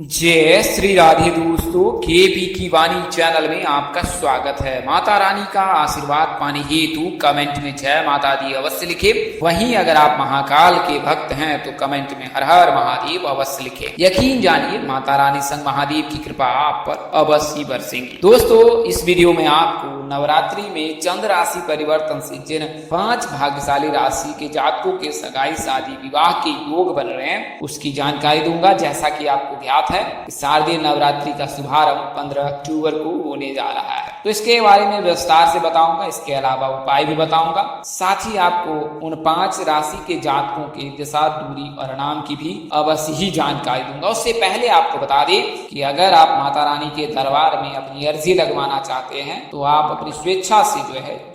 जय श्री राधे दोस्तों, केपी की वाणी चैनल में आपका स्वागत है। माता रानी का आशीर्वाद पाने हेतु कमेंट में जय माता दी अवश्य लिखे। वहीं अगर आप महाकाल के भक्त हैं तो कमेंट में हर हर महादेव अवश्य लिखे। यकीन जानिए माता रानी संग महादेव की कृपा आप पर अवश्य बरसेंगी। दोस्तों, इस वीडियो में आपको नवरात्रि में चंद्र राशि परिवर्तन से जिन 5 भाग्यशाली राशि के जातकों के सगाई शादी विवाह के योग बन रहे हैं उसकी जानकारी दूंगा। जैसा कि आपको ज्ञात है कि शारदीय नवरात्रि का शुभारंभ 15 अक्टूबर को होने जा रहा है, तो इसके बारे में विस्तार से बताऊंगा। इसके अलावा उपाय भी बताऊंगा। साथ ही आपको उन 5 राशि के जातकों के दिशा दूरी और नाम की भी अवश्य ही जानकारी दूंगा। उससे पहले आपको बता दें कि अगर आप माता रानी के दरबार में अपनी अर्जी लगवाना चाहते हैं तो आप अपनी स्वेच्छा से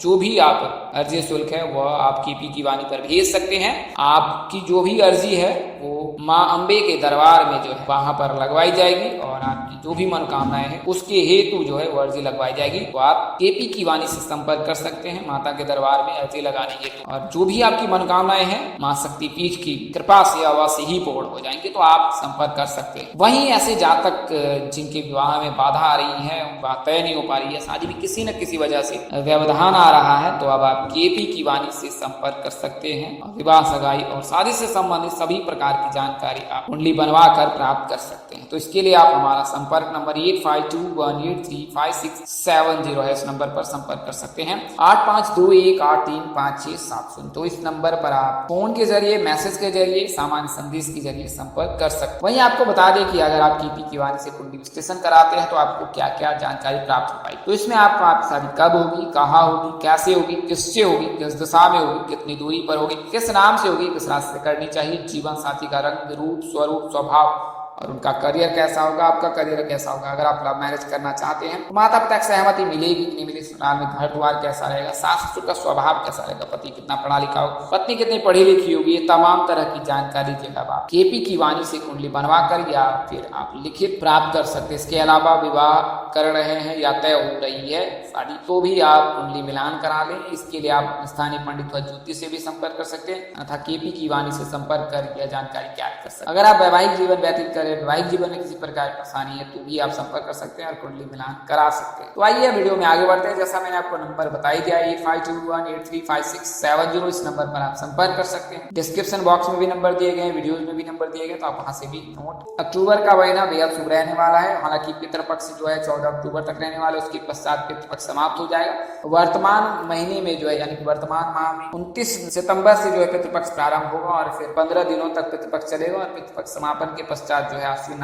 जो भी आप अर्जी शुल्क है वह आप केपी की वाणी पर भेज सकते हैं। आपकी जो भी अर्जी है वो माँ अम्बे के दरबार में वहां पर लगवाई जाएगी और आपकी जो भी मनोकामनाएं हैं उसके हेतु वो अर्जी लगवाई जाएगी। तो आप केपी की वाणी से संपर्क कर सकते हैं माता के दरबार में अर्जी लगाने हेतु, और जो भी आपकी मनोकामनाएं हैं माँ शक्ति पीठ की कृपा से अवश्य ही पूर्ण हो जाएंगे, तो आप संपर्क कर सकते हैं। वहीं ऐसे जातक जिनके विवाह में बाधा आ रही है, बात तय नहीं हो पा रही है, शादी में किसी न किसी वजह से व्यवधान आ रहा है, तो अब आप केपी की वाणी से संपर्क कर सकते हैं और विवाह सगाई और शादी से संबंधित सभी प्रकार की जानकारी आप कुंडली बनवा कर प्राप्त कर सकते हैं। तो इसके लिए आप हमारा संपर्क नंबर 8521835670 है, इस नंबर पर संपर्क कर सकते हैं। 8521835670। तो इस नंबर पर आप फोन के जरिए, मैसेज के जरिए, सामान्य संदेश के जरिए संपर्क कर सकते हैं। वहीं आपको बता दें कि अगर आप केपी की वाणी से कुंडली विश्लेषण कराते हैं तो आपको क्या क्या जानकारी प्राप्त हो पाएगी। तो इसमें आपको आपकी शादी कब होगी, कहाँ होगी, कैसे होगी, किससे होगी, किस दिशा में होगी, कितनी दूरी पर होगी, किस नाम से होगी, किस राशि से करनी चाहिए, जीवन साथी का रंग, रूप, स्वरूप, स्वभाव और उनका करियर कैसा होगा, आपका करियर कैसा होगा। अगर आप लव मैरिज करना चाहते हैं तो माता पिता की सहमति मिलेगी कि नहीं मिलेगी, ससुराल में घर द्वार कैसा रहेगा, सास ससुर का स्वभाव कैसा रहेगा, पति कितना पढ़ा लिखा होगा, पत्नी कितनी पढ़ी लिखी होगी, ये तमाम तरह की जानकारी जब आप केपी की वाणी से कुंडली बनवा कर या फिर आप लिखित प्राप्त कर सकते हैं। इसके अलावा विवाह कर रहे हैं या तय हो रही है शादी, तो भी आप कुंडली मिलान करा लें। इसके लिए आप स्थानीय पंडित व ज्योतिष से भी संपर्क कर सकते हैं अथवा केपी की वाणी से संपर्क कर यह जानकारी प्राप्त कर सकते हैं। अगर आप वैवाहिक जीवन व्यतीत करें, वैवाहिक जीवन में किसी प्रकार की परेशानी है तो भी आप संपर्क कर सकते हैं और कुंडली मिलान करा सकते हैं। तो आइए वीडियो में आगे बढ़ते हैं। जैसा मैंने आपको नंबर बताई दिया 8521835670, इस नंबर पर आप संपर्क कर सकते हैं। डिस्क्रिप्शन बॉक्स में भी नंबर दिए गए, वीडियोज में भी नंबर दिए गए, तो आप वहां से भी नोट। अक्टूबर का महीना बेहद शुभ रहने वाला है। हालांकि पितृपक्ष 14 अक्टूबर तक रहने वाला, उसके पश्चात पितृपक्ष समाप्त हो जाएगा। वर्तमान महीने में यानी कि वर्तमान माह में 29 सितंबर से पितृपक्ष प्रारंभ होगा और फिर 15 दिनों तक पितृपक्ष चलेगा और पितृपक्ष समापन के पश्चात आश्विन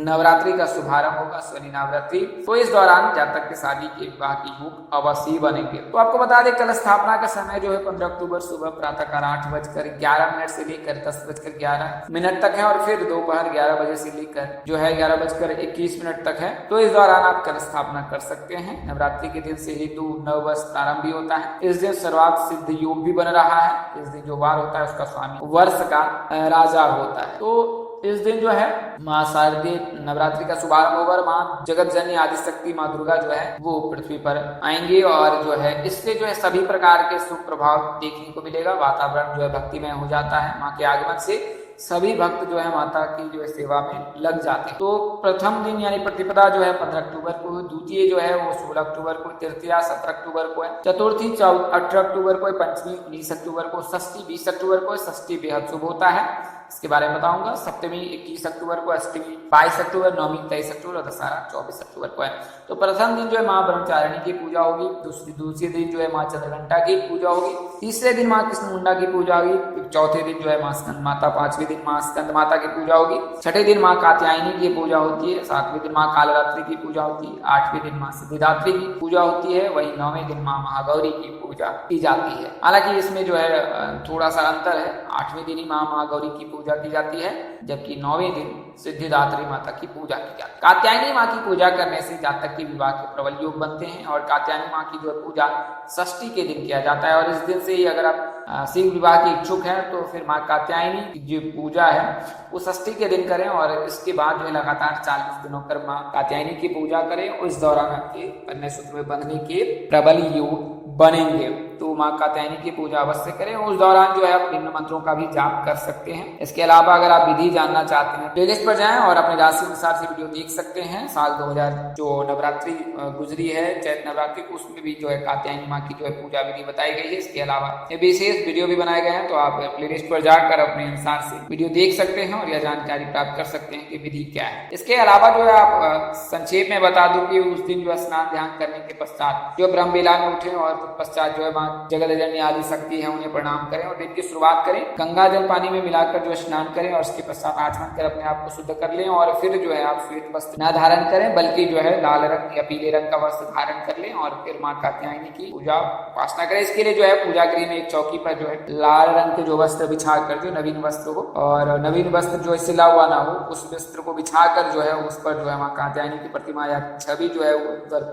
नवरात्रि का शुभारंभ होगा, शनि नवरात्रि। तो इस दौरान जातक के शादी के विवाह की योग अवश्य बनेंगे। तो आपको बता दें कल स्थापना का समय 15 अक्टूबर सुबह प्रातःकाल 8:11 से लेकर 10:11 तक है और फिर दोपहर 11 बजे से लेकर 11:21 तक है। तो इस दौरान आप कल स्थापना कर सकते हैं। नवरात्रि के दिन से हेतु नववर्ष प्रारंभ भी होता है। इस दिन सर्वार्थ सिद्ध योग भी बन रहा है। इस दिन जो वार होता है उसका स्वामी वर्ष का राजा होता है। तो इस दिन माँ शारदीय नवरात्रि का शुभारंभ होगा और माँ जगत जननी आदि शक्ति माँ दुर्गा वो पृथ्वी पर आएंगे और इससे सभी प्रकार के शुभ प्रभाव देखने को मिलेगा। वातावरण भक्तिमय हो जाता है। माँ के आगमन से सभी भक्त माता की सेवा में लग जाते हैं। तो प्रथम दिन यानी प्रतिपदा 15 अक्टूबर को, द्वितीय वो 16 अक्टूबर को, तृतीया 17 अक्टूबर को है, चतुर्थी 18 अक्टूबर को, पंचमी 19 अक्टूबर को, षष्ठी 20 अक्टूबर को। षष्ठी बेहद शुभ होता है, इसके बारे में बताऊंगा। सप्तमी 21 अक्टूबर को, अष्टमी 22 अक्टूबर, नवमी 23 अक्टूबर और दशहरा 24 अक्टूबर को है। तो प्रथम दिन माँ ब्रह्मचारिणी की पूजा होगी। दूसरे दिन माँ चंद्रघंटा की पूजा होगी। तीसरे दिन माँ कृष्ण मुंडा की पूजा होगी। चौथे दिन माँ स्कंद माता, पांचवें दिन माँ स्कंद माता की पूजा होगी। छठे दिन माँ कात्यायनी की पूजा होती है। सातवें दिन माँ कालरात्रि की पूजा होती है। आठवें दिन माँ सिद्धिदात्री की पूजा होती है। वही 9वें दिन माँ महागौरी की पूजा की जाती है। हालांकि इसमें थोड़ा सा अंतर है। 8वें दिन ही माँ महागौरी की पूजा की जाती है, जबकि 9वें दिन सिद्धिदात्री माता की पूजा की जाती है। कात्यायनी माँ की पूजा करने से जातक के विवाह के प्रबल योग बनते हैं और कात्यायनी माँ की पूजा षष्ठी के दिन किया जाता है। और इस दिन से ही अगर आप शीघ्र विवाह के इच्छुक हैं तो फिर माँ कात्यायनी की जो पूजा है वो षष्ठी के दिन करें और इसके बाद लगातार 40 दिनों पर माँ कात्यायनी की पूजा करें और इस दौरान आपके कन्या सूत्र में बंधने के प्रबल योग बनेंगे। तो माँ कात्यायनी की पूजा अवश्य करें। उस दौरान जो है आप निम्न मंत्रों का भी जाप कर सकते हैं। इसके अलावा अगर आप विधि जानना चाहते हैं प्लेलिस्ट पर जाएं और अपने राशि अनुसार से वीडियो देख सकते हैं। साल 2000 जो नवरात्रि गुजरी है चैत्र नवरात्रि, उसमें भी जो है कात्यायनी माँ की जो है पूजा विधि बताई गई है। इसके अलावा ये विशेष वीडियो भी बनाए गए हैं, तो आप प्लेलिस्ट पर जाकर अपने अनुसार से वीडियो देख सकते हैं और यह जानकारी प्राप्त कर सकते हैं कि विधि क्या है। इसके अलावा जो है आप संक्षेप में बता दूं कि उस दिन जो है स्नान ध्यान करने के पश्चात जो ब्रह्म बेला में उठे और पश्चात जो है माँ जगत आदि शक्ति है उन्हें प्रणाम करें और दिन की शुरुआत करें। गंगा जल पानी में मिलाकर जो स्नान करें और उसके पश्चात आचमन कर अपने आप को शुद्ध कर लें और फिर जो है आप श्वेत वस्त्र न धारण करें बल्कि जो है लाल रंग या पीले रंग का वस्त्र धारण कर लें और फिर माँ कात्यायनी की पूजा उपासना करें। इसके लिए जो है पूजा गृह में एक चौकी पर जो है लाल रंग के जो वस्त्र बिछा कर जो नवीन वस्त्र हो और नवीन वस्त्र जो सिला हुआ ना हो उस वस्त्र को बिछाकर जो है उस पर जो है माँ कात्यायनी की प्रतिमा या छवि जो है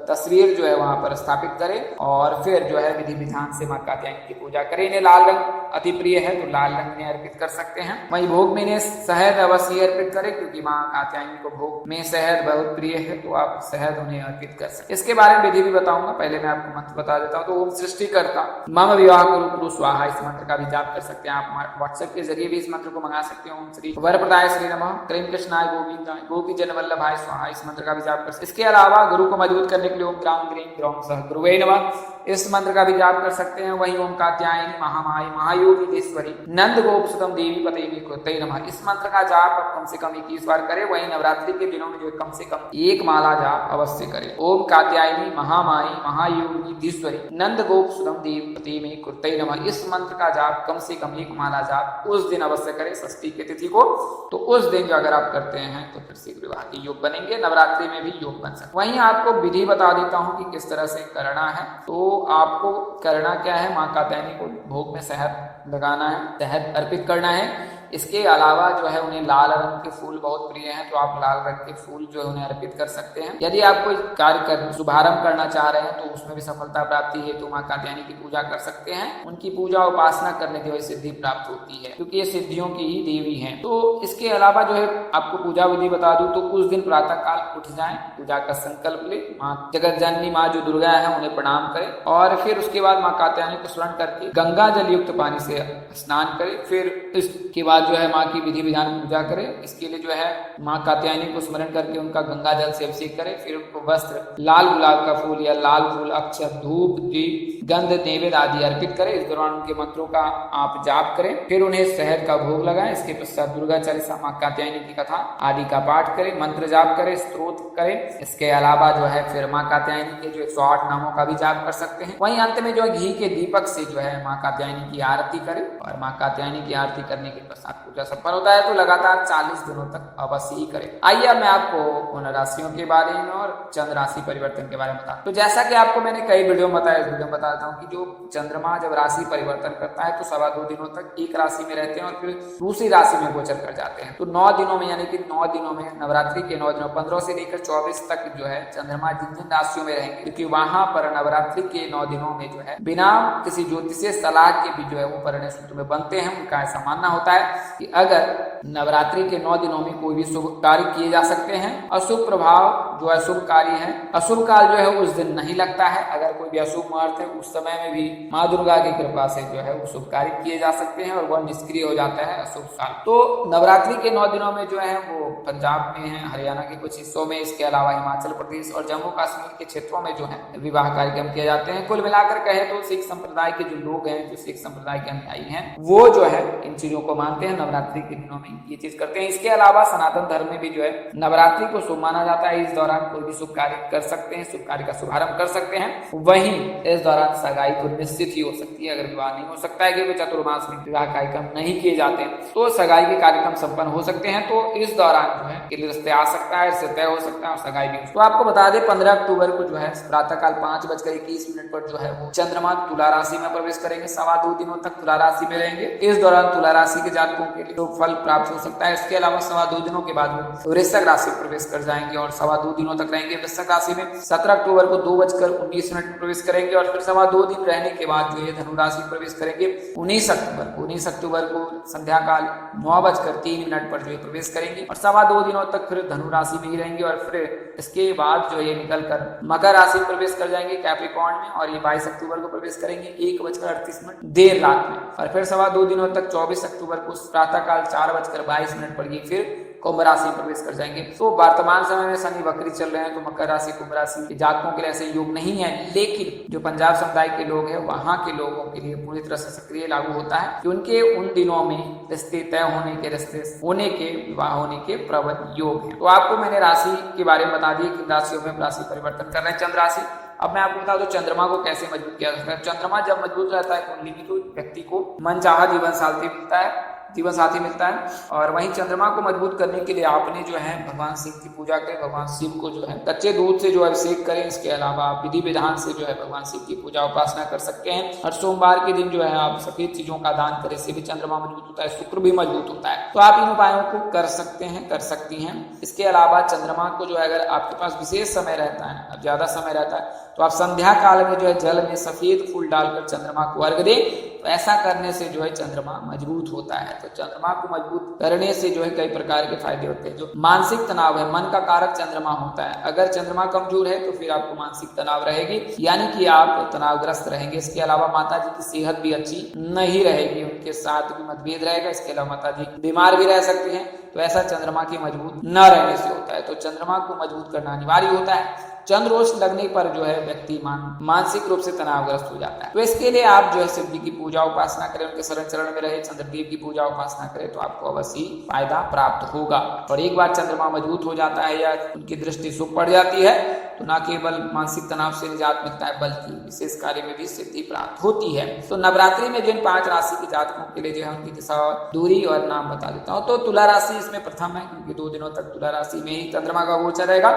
तस्वीर जो है वहां पर स्थापित करें और फिर जो है विधि विधान से माँ कात्यायनी की पूजा करें। इन्हें लाल रंग अति प्रिय है तो लाल रंग में अर्पित कर सकते हैं। वहीं भोग में इन्हें शहद अवश्य अर्पित करें क्योंकि माँ कात्यायनी को भोग में शहद बहुत प्रिय है, तो आप शहद उन्हें अर्पित कर सकते। इसके बारे में विधि भी बताऊंगा, पहले मैं आपको मंत्र बता देता हूँ। तो ओम सृष्टिकर्ता मम विवाह कुरु स्वाहा, इस मंत्र का भी जाप कर सकते हैं। आप व्हाट्सएप के जरिए भी इस मंत्र को मंगा सकते हैं। ओम श्री वरप्रदाय श्री नमः क्रीम कृष्णाय गोविंदाय गोपी जन वल्लभाय स्वाहा, इस मंत्र का भी जाप कर सकते। इसके अलावा गुरु को मजबूत करने के लिए ओम ग्राम ग्रीम ग्रौम सह गुरुवे नमः, इस मंत्र का भी जाप कर सकते हैं। वहीं ओम कात्यायनी महामाई महायोगीश्वरी नंद गोपसुतम देवी पते कृते नमः, इस मंत्र का जाप आप कम से कम 21 बार करें। वहीं नवरात्रि के दिनों में जो कम से कम एक माला जाप अवश्य करें। ओम कात्यायनी महामाई महायोगीश्वरी नंद गोपसुतम देवी पते कृते नमः, इस मंत्र का जाप कम से कम एक माला जाप उस दिन अवश्य करें षष्ठी की तिथि को। तो उस दिन जो अगर आप करते हैं तो फिर शीघ्र विवाह के योग बनेंगे, नवरात्रि में भी योग बन सकते। वहीं आपको विधि बता देता हूँ कि किस तरह से करना है। तो आपको करना क्या है, माँ कात्यायनी को भोग में शहद लगाना है, शहद अर्पित करना है। इसके अलावा जो है उन्हें लाल रंग के फूल बहुत प्रिय हैं, तो आप लाल रंग के फूल जो है उन्हें अर्पित कर सकते हैं। यदि आप कोई कार्य कर शुभारंभ करना चाह रहे हैं तो उसमें भी सफलता प्राप्ति है तो माँ कात्यायनी की पूजा कर सकते हैं। उनकी पूजा उपासना करने की वजह सिद्धि प्राप्त होती है क्योंकि ये सिद्धियों की ही देवी हैं। तो इसके अलावा जो है आपको पूजा विधि बता दूं तो उस दिन प्रातः काल उठ जाएं, पूजा का संकल्प ले, माँ जगत जननी माँ जो दुर्गा है उन्हें प्रणाम करें और फिर उसके बाद माँ कात्यायनी को स्मरण करके गंगा जल युक्त पानी से स्नान करें। फिर इसके बाद जो है माँ की विधि विधान पूजा करें। इसके लिए जो है माँ कात्यायनी को स्मरण करके उनका गंगा जल से अभिषेक करें। फिर उनको वस्त्र, लाल गुलाब का फूल या लाल फूल, अक्षत, धूप, दीप, गंध, नैवेद्य आदि अर्पित करें। इस दौरान उनके मंत्रों का आप जाप करें। फिर उन्हें शहद का भोग लगाएं। इसके पश्चात दुर्गा चालीसा, माँ कात्यायनी की कथा आदि का पाठ करें, मंत्र जाप करें, स्तोत्र करें। इसके अलावा जो है फिर माँ कात्यायनी के जो 108 नामों का भी जाप कर सकते हैं। वहीं अंत में जो घी के दीपक से जो है माँ कात्यायनी की आरती करें और माँ कात्यायनी की आरती करने के पश्चात पूजा संपन्न होता है। तो लगातार 40 दिनों तक अवश्य ही करें। आइए अब मैं आपको उन राशियों के बारे में और चंद्र राशि परिवर्तन के बारे में बता। तो जैसा कि आपको मैंने कई वीडियो में बताया, इस वीडियो में बताता हूँ कि जो चंद्रमा जब राशि परिवर्तन करता है तो 2.25 दिनों तक एक राशि में रहते हैं और फिर दूसरी राशि में गोचर कर जाते हैं। तो 9 दिनों में यानी कि 9 दिनों में नवरात्रि के 9 दिनों 15 से लेकर 24 तक जो है चंद्रमा जिन जिन राशियों में रहेंगे, क्योंकि वहां पर नवरात्रि के 9 दिनों में जो है बिना किसी ज्योतिषीय सलाह के भी जो है वो परिणय सूत्र में बनते हैं। उनका ऐसा मानना होता है कि अगर नवरात्रि के 9 दिनों में कोई भी शुभ कार्य किए जा सकते हैं। अशुभ प्रभाव जो अशुभ कार्य है, अशुभ काल जो है उस दिन नहीं लगता है। अगर कोई भी अशुभ मुहूर्त है उस समय में भी माँ दुर्गा की कृपा से जो है वो शुभ कार्य किए जा सकते हैं और वह निष्क्रिय हो जाता है अशुभ काल। तो नवरात्रि के 9 दिनों में जो है वो पंजाब में है, हरियाणा के कुछ हिस्सों में, इसके अलावा हिमाचल प्रदेश और जम्मू कश्मीर के क्षेत्रों में जो है विवाह कार्यक्रम किए जाते हैं। कुल मिलाकर कहे तो सिख संप्रदाय के जो लोग हैं, जो सिख संप्रदाय के अनुयायी हैं, वो जो है इन चीजों को मानते हैं, नवरात्रि के दिनों में ये चीज करते हैं। इसके अलावा सनातन धर्म में भी जो है नवरात्रि को शुभ माना जाता है। इस दौरान कोई भी शुभ कार्य कर सकते हैं, शुभ कार्य का शुभारंभ कर सकते हैं। वहीं इस दौरान सगाई तो निश्चित ही हो सकती है। अगर विवाह नहीं हो सकता है क्योंकि चतुर्मास में विवाह कार्यक्रम नहीं किए जाते हैं तो सगाई के कार्यक्रम संपन्न हो सकते हैं। तो इस दौरान जो है रिश्ते आ सकता है, इससे तय हो सकता है और सगाई भी। तो आपको बता दें 15 अक्टूबर को जो है प्रातःकाल 5:21 पर जो है वो चंद्रमा तुला राशि में प्रवेश करेंगे। 2.25 दिनों तक तुला राशि में रहेंगे। इस दौरान तुला राशि के जातकों के लिए तो फल प्राप्त प्राप्त हो सकता है। इसके अलावा 2.25 दिनों के बाद वो वृश्चिक राशि में प्रवेश कर जाएंगे और 2.25 दिनों तक रहेंगे वृश्चिक राशि में। 17 अक्टूबर को 2:19 में प्रवेश करेंगे और फिर 2.25 दिन रहने के बाद जो ये धनु राशि प्रवेश करेंगे 19 अक्टूबर को संध्या काल 9:03 पर जो प्रवेश करेंगे और 2.25 दिनों तक फिर धनु राशि में ही रहेंगे और फिर इसके बाद जो ये निकलकर मकर राशि में प्रवेश कर जाएंगे कैप्रिकॉर्न में और ये 22 अक्टूबर को प्रवेश करेंगे 1:38 देर रात में और फिर 2.25 दिनों तक 24 अक्टूबर को प्रातः काल 4:22 पर ये फिर कुंभ राशि में प्रवेश कर जाएंगे। तो वर्तमान समय में शनि वक्री चल रहे हैं तो मकर राशि कुंभ राशि के जातकों के लिए ऐसे योग नहीं है, लेकिन जो पंजाब समुदाय के लोग हैं वहां के लोगों के लिए पूरी तरह से सक्रिय लागू होता है कि उनके उन दिनों में रिश्ते तय होने के, रिश्ते होने के, विवाह होने के प्रबल योग है। तो आपको मैंने राशि के बारे में बता दिया कि राशियों में राशि परिवर्तन कर रहे हैं चंद्र राशि। अब मैं आपको बता दूं चंद्रमा को कैसे मजबूत किया जाता है। चंद्रमा जब मजबूत रहता है कुंडली में तो व्यक्ति को मनचाहा जीवन साथी मिलता है और वहीं चंद्रमा को मजबूत करने के लिए आपने जो है भगवान शिव की पूजा करें, भगवान शिव को जो है कच्चे दूध से जो अभिषेक करें। इसके अलावा आप विधि विधान से जो है भगवान शिव की पूजा उपासना कर सकते हैं। हर सोमवार के दिन जो है आप सफेद चीजों का दान करें, इससे भी चंद्रमा मजबूत होता है, शुक्र भी मजबूत होता है। तो आप इन उपायों को कर सकते हैं, कर सकती हैं। इसके अलावा चंद्रमा को जो है अगर आपके पास विशेष समय रहता है, अब ज्यादा समय रहता है तो आप संध्या काल में जो है जल में सफेद फूल डालकर चंद्रमा को अर्घ दें। तो ऐसा करने से जो है चंद्रमा मजबूत होता है। तो चंद्रमा को मजबूत करने से जो है कई प्रकार के फायदे होते हैं। जो मानसिक तनाव है, मन का कारक चंद्रमा होता है। अगर चंद्रमा कमजोर है तो फिर आपको मानसिक तनाव रहेगी, यानी कि आप तनावग्रस्त रहेंगे। इसके अलावा माता जी की सेहत भी अच्छी नहीं रहेगी, उनके साथ भी मतभेद रहेगा। इसके अलावा माता जी बीमार भी रह सकती हैं। तो ऐसा चंद्रमा के मजबूत न रहने से होता है। तो चंद्रमा को मजबूत करना अनिवार्य होता है। चंद्रोष लगने पर जो है व्यक्ति मानसिक रूप से तनावग्रस्त हो जाता है। तो इसके लिए आप जो है शिव जी की पूजा उपासना करें, उनके शरण चरण में रहे, चंद्रदेव की पूजा उपासना करें तो आपको अवश्य फायदा प्राप्त होगा। और एक बार चंद्रमा मजबूत हो जाता है या उनकी दृष्टि शुभ पड़ जाती है तो न केवल मानसिक तनाव से निजात मिलता है बल्कि विशेष कार्य में भी सिद्धि प्राप्त होती है। तो नवरात्रि में जिन 5 राशि के जातकों के लिए जो है उनकी दिशा, दूरी और नाम बता देता हूँ। तो तुला राशि इसमें प्रथम है क्योंकि 2 दिनों तक तुला राशि में ही चंद्रमा का गोचर रहेगा।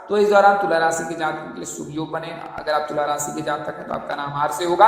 तो इस दौरान तुला राशि के जातकों के लिए शुभ योग बनेगा। अगर आप तुला राशि के जातक हैं तो आपका नाम हार से होगा।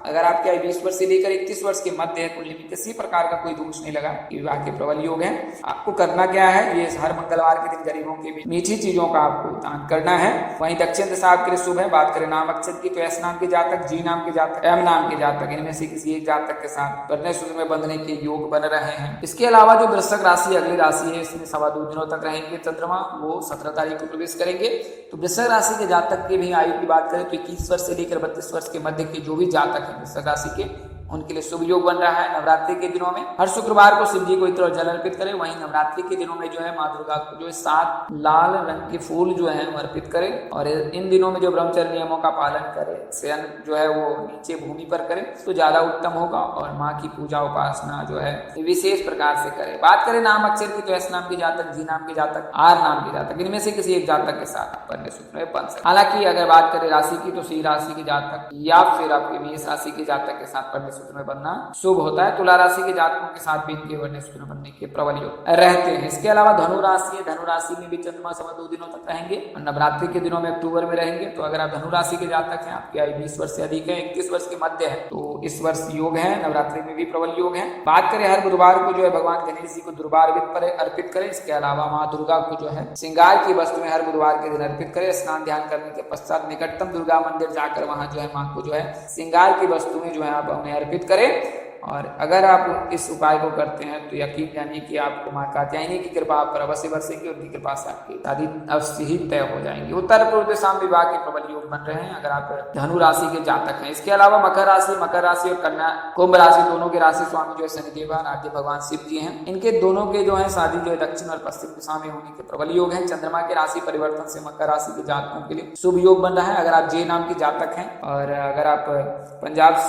अगर आपकी आयु 20 वर्ष से लेकर 31 वर्ष के मध्य है, कुंडली में किसी प्रकार का कोई दोष नहीं लगा, विवाह के प्रबल योग है। आपको करना क्या है, ये हर मंगलवार के दिन गरीबों के बीच मीठी चीजों का आपको दान करना है। वहीं दक्षिण दिशा आपके लिए शुभ है। बात करें नाम अक्षर की तो एस नाम के जातक, जी नाम के जातक, एम नाम के जातक, इनमें से किसी एक जातक के साथ कन्या सूत्र में बंधने के योग बन रहे हैं। इसके अलावा जो वृश्चिक राशि अगली राशि है, इसमें 2.25 दिनों तक रहेंगे चंद्रमा, वो 17 तारीख को प्रवेश करेंगे। तो वृश्चिक राशि के जातक की भी आयु की बात करें तो 21 वर्ष से लेकर 32 वर्ष के मध्य के जो भी जातक है वृश्चिक राशि के, उनके लिए शुभ योग बन रहा है। नवरात्रि के दिनों में हर शुक्रवार को शिव जी को इत्र और जल अर्पित करें। वहीं नवरात्रि के दिनों में जो है माँ दुर्गा को जो है 7 लाल रंग के फूल जो है वो अर्पित करें। और इन दिनों में जो ब्रह्मचर्य नियमों का पालन करें, शयन जो है वो नीचे भूमि पर करें तो ज्यादा उत्तम होगा। और माँ की पूजा उपासना जो है विशेष प्रकार से करें। बात करें नाम अक्षर की तो एस नाम के जातक, जी नाम के जातक, आर नाम के जातक, इनमें से किसी एक जातक के साथ कन्या सूत्र में बन सकते। हालांकि अगर बात करें राशि की तो सिंह राशि के जातक या फिर आपके मेष राशि के जातक के साथ कन्या सूत्र में बनना शुभ होता है। तुला राशि के जातकों के साथ भी इनके कन्या सूत्र बनने के प्रबल योग रहते हैं। इसके अलावा धनु राशि है, धनु राशि में भी चंद्रमा 2.25 दिनों तक रहेंगे और नवरात्रि के दिनों में अक्टूबर में रहेंगे। तो अगर आप धनु राशि के जातक हैं, आपकी आयु 20 वर्ष से अधिक है, 21 वर्ष के मध्य है, तो इस वर्ष योग है, नवरात्रि में भी प्रबल योग है। बात करें हर बुधवार को जो है भगवान गणेश जी को दुर्बार पर अर्पित करें। इसके अलावा माँ दुर्गा को जो है श्रृंगार की वस्तुएं हर बुधवार के दिन अर्पित करें। स्नान ध्यान करने के पश्चात निकटतम दुर्गा मंदिर जाकर वहां जो है माँ को जो है श्रृंगार की वस्तुएं जो है आप उन्हें अर्पित करें। और अगर आप इस उपाय को करते हैं तो यकीन जानिए कि आपको माँ कात्यायनी की कृपा आप पर अवश्य बरसेगी और उनकी कृपा से आपकी शादी अवश्य ही तय हो जाएंगी। उत्तर पूर्व दिशा में विवाह के प्रबल योग बन रहे हैं अगर आप धनु राशि के जातक हैं। इसके अलावा मकर राशि और कन्या कुंभ राशि दोनों के राशि स्वामी जो है शनिदेव आद्य भगवान शिव जी हैं। इनके दोनों के जो है शादी जो है दक्षिण और पश्चिम दिशा में होने के प्रबल योग है। चंद्रमा के राशि परिवर्तन से मकर राशि के जातकों के लिए शुभ योग बन रहा है। अगर आप जे नाम के जातक हैं और अगर आप पंजाब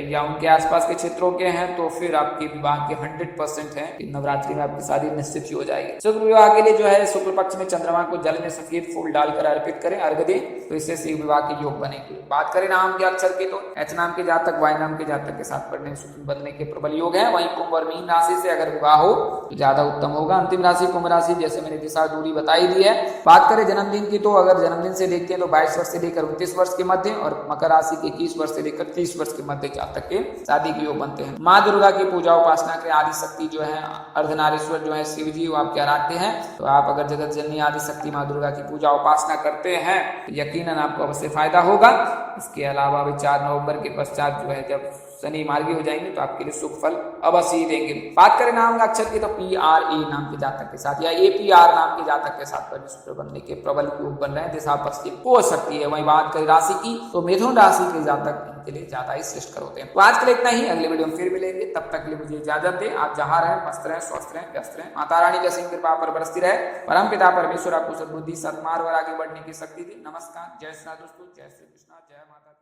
या उनके आसपास के क्षेत्रों के हैं तो फिर आपके विवाह के 100% है कि नवरात्रि में आपकी शादी निश्चित ही हो जाएगी। शुक्र विवाह के लिए जो है शुक्ल पक्ष में चंद्रमा को जल में सफेद फूल डालकर अर्पित करें, अर्घ दें, तो इससे शिव विवाह के योग बनेंगे। बात करें नाम के अक्षर की तो एच नाम के जातक, वाई नाम के जातक के साथ पढ़ने शुक्ल बनने के प्रबल योग है। वहीं कुंभ और मीन राशि से अगर विवाह हो तो ज्यादा उत्तम होगा। अंतिम राशि कुंभ राशि, जैसे मैंने दिशा दूरी बताई दी है। बात करें जन्मदिन की तो अगर जन्मदिन से देखते हैं तो 22 वर्ष से लेकर 29 वर्ष के मध्य और मकर राशि के 21 वर्ष से लेकर 30 वर्ष के मध्य जातक के शादी के योग बनते हैं। है माँ दुर्गा की पूजा उपासना के आदि शक्ति जो है अर्धनारीश्वर जो है शिव जी, वो आपके आराध्य हैं। तो आप अगर जगत जननी आदि शक्ति माँ दुर्गा की पूजा उपासना करते हैं तो यकीनन आपको अवश्य फायदा होगा। इसके अलावा भी 4 नवंबर के पश्चात जो है जब शनि मार्गी हो जाएंगे तो आपके लिए शुभ फल अवश्य ही देंगे। बात करें नाम का अक्षर की तो PRA नाम के जातक के साथ या APR नाम के जातक के साथ परमेश्वर बनने के प्रबल योग बन रहे हैं, दिशा पश्चिम हो सकती है। वही बात करें राशि की तो मिथुन राशि के जातक इनके लिए ज्यादा ही श्रेष्ठ होते हैं। तो आज के लिए इतना ही, अगले वीडियो में फिर मिलेंगे, तब तक के लिए मुझे इजाजत दें। आप जहां रहें मस्त रहें, स्वस्थ रहें, व्यस्त रहें, माता रानी की कृपा पर बरसती रहे। परम पिता परमेश्वर आपको सद्बुद्धि, सद्मार्ग और आगे बढ़ने की शक्ति दी। नमस्कार, जय श्री दोस्तों, जय श्री कृष्णा, जय माता।